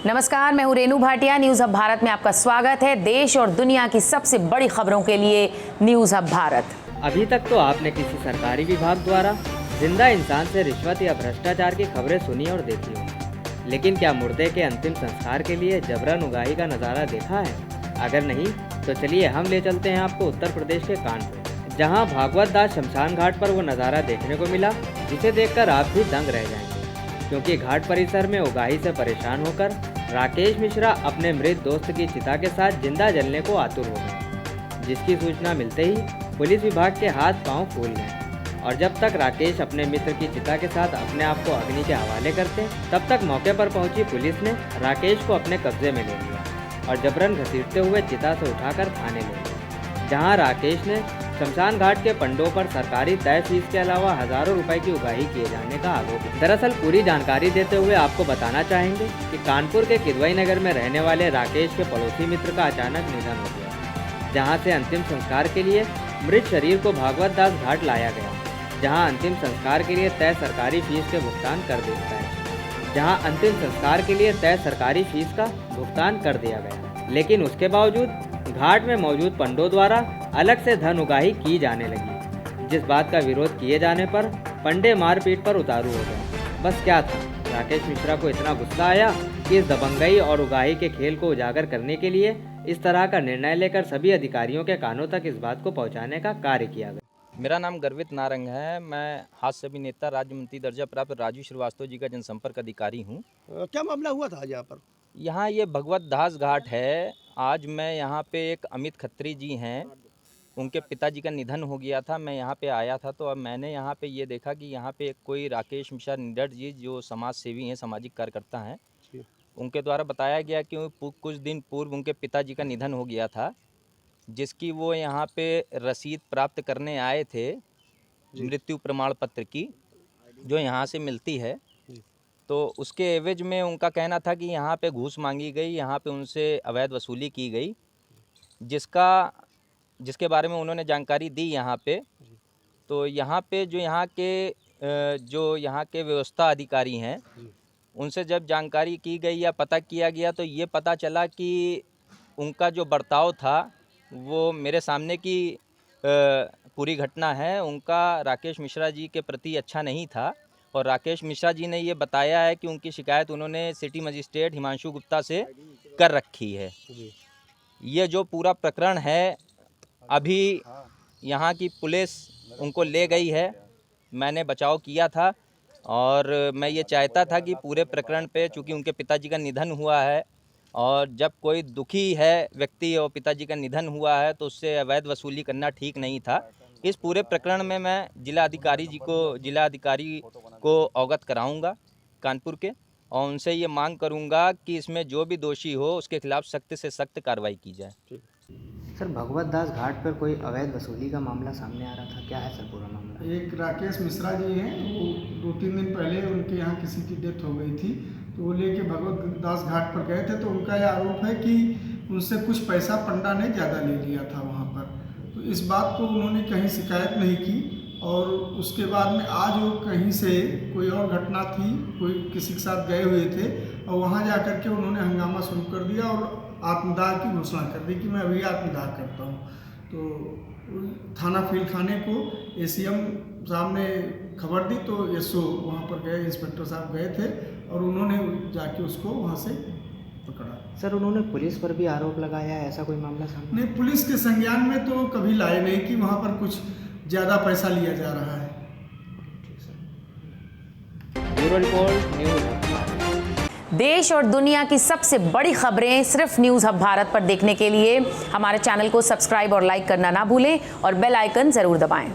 नमस्कार, मैं हूं रेनू भाटिया। न्यूज हब भारत में आपका स्वागत है। देश और दुनिया की सबसे बड़ी खबरों के लिए न्यूज हब भारत। अभी तक तो आपने किसी सरकारी विभाग द्वारा जिंदा इंसान से रिश्वत या भ्रष्टाचार की खबरें सुनी और देखी होंगी, लेकिन क्या मुर्दे के अंतिम संस्कार के लिए जबरन उगाही का नज़ारा देखा है? अगर नहीं तो चलिए हम ले चलते हैं आपको उत्तर प्रदेश के कानपुर, जहां भागवत दास शमशान घाट पर वो नज़ारा देखने को मिला जिसे देखकर आप भी दंग रह जाएंगे, क्योंकि घाट परिसर में उगाही से परेशान होकर राकेश मिश्रा अपने मृत दोस्त की चिता के साथ जिंदा जलने को आतुर हो गए, जिसकी सूचना मिलते ही पुलिस विभाग के हाथ पांव फूल गए और जब तक राकेश अपने मित्र की चिता के साथ अपने आप को अग्नि के हवाले करते, तब तक मौके पर पहुंची पुलिस ने राकेश को अपने कब्जे में ले लिया और जबरन घसीटते हुए चिता से उठाकर थाने ले गए, जहां राकेश ने शमशान घाट के पंडों पर सरकारी तय फीस के अलावा हजारों रुपए की उगाही किए जाने का आरोप है। दरअसल पूरी जानकारी देते हुए आपको बताना चाहेंगे कि कानपुर के किदवई नगर में रहने वाले राकेश के पड़ोसी मित्र का अचानक निधन हो गया, जहां से अंतिम संस्कार के लिए मृत शरीर को भागवत दास घाट लाया गया, जहां अंतिम संस्कार के लिए तय सरकारी फीस का भुगतान कर दिया गया, लेकिन उसके बावजूद घाट में मौजूद पंडों द्वारा अलग से धन उगाही की जाने लगी, जिस बात का विरोध किए जाने पर पंडे मारपीट पर उतारू हो गए। बस क्या था, राकेश मिश्रा को इतना गुस्सा आया कि इस दबंगई और उगाही के खेल को उजागर करने के लिए इस तरह का निर्णय लेकर सभी अधिकारियों के कानों तक इस बात को पहुंचाने का कार्य किया गया। मेरा नाम गर्वित नारंग है। मैं हास्य अभिनेता राज्य मंत्री दर्जा प्राप्त राजू श्रीवास्तव जी का जनसंपर्क अधिकारी हूँ। क्या मामला हुआ था यहाँ पर? यहाँ ये भगवत दास घाट है। आज मैं यहाँ पे एक अमित खत्री जी हैं, उनके पिताजी का निधन हो गया था। मैं यहाँ पे आया था तो अब मैंने यहाँ पे ये देखा कि यहाँ पे कोई राकेश मिश्रा निडर जी जो समाज सेवी हैं, सामाजिक कार्यकर्ता हैं, उनके द्वारा बताया गया कि कुछ दिन पूर्व उनके पिताजी का निधन हो गया था, जिसकी वो यहाँ पे रसीद प्राप्त करने आए थे, मृत्यु प्रमाण पत्र की, जो यहाँ से मिलती है। तो उसके एवज में उनका कहना था कि यहाँ पे घूस मांगी गई, यहाँ पे उनसे अवैध वसूली की गई, जिसके बारे में उन्होंने जानकारी दी यहाँ पे। तो यहाँ पे जो यहाँ के व्यवस्था अधिकारी हैं, उनसे जब जानकारी की गई या पता किया गया तो ये पता चला कि उनका जो बर्ताव था वो मेरे सामने की पूरी घटना है, उनका राकेश मिश्रा जी के प्रति अच्छा नहीं था। और राकेश मिश्रा जी ने ये बताया है कि उनकी शिकायत उन्होंने सिटी मजिस्ट्रेट हिमांशु गुप्ता से कर रखी है। ये जो पूरा प्रकरण है, अभी यहाँ की पुलिस उनको ले गई है। मैंने बचाव किया था और मैं ये चाहता था कि पूरे प्रकरण पे, चूँकि उनके पिताजी का निधन हुआ है और जब कोई दुखी है व्यक्ति और पिताजी का निधन हुआ है तो उससे अवैध वसूली करना ठीक नहीं था। इस पूरे प्रकरण में मैं जिला अधिकारी को अवगत कराऊंगा कानपुर के, और उनसे ये मांग करूंगा कि इसमें जो भी दोषी हो उसके खिलाफ सख्त से सख्त कार्रवाई की जाए। सर, भगवत दास घाट पर कोई अवैध वसूली का मामला सामने आ रहा था, क्या है सर पूरा मामला? एक राकेश मिश्रा जी हैं, वो 2-3 दिन पहले उनके यहाँ किसी की डेथ हो गई थी, तो वो लेके भगवत दास घाट पर गए थे। तो उनका यह आरोप है कि उनसे कुछ पैसा पंडा ने ज़्यादा ले लिया था वहाँ पर। तो इस बात को उन्होंने कहीं शिकायत नहीं की और उसके बाद में आज वो कहीं से कोई और घटना थी, कोई किसी के साथ गए हुए थे और वहाँ जा कर के उन्होंने हंगामा शुरू कर दिया और आत्मदाह की घोषणा कर दी कि मैं अभी आत्मदाह करता हूँ। तो थाना फील्ड खाने को एसीएम साहब ने खबर दी तो एसओ वहाँ पर गए, इंस्पेक्टर साहब गए थे और उन्होंने जाके उसको वहाँ से पकड़ा। सर, उन्होंने पुलिस पर भी आरोप लगाया है, ऐसा कोई मामला सामने? नहीं, पुलिस के संज्ञान में तो कभी लाए नहीं कि वहाँ पर कुछ ज़्यादा पैसा लिया जा रहा है। Bureau report, news. देश और दुनिया की सबसे बड़ी खबरें सिर्फ न्यूज हब भारत पर देखने के लिए हमारे चैनल को सब्सक्राइब और लाइक करना ना भूलें और बेल आइकन जरूर दबाएं।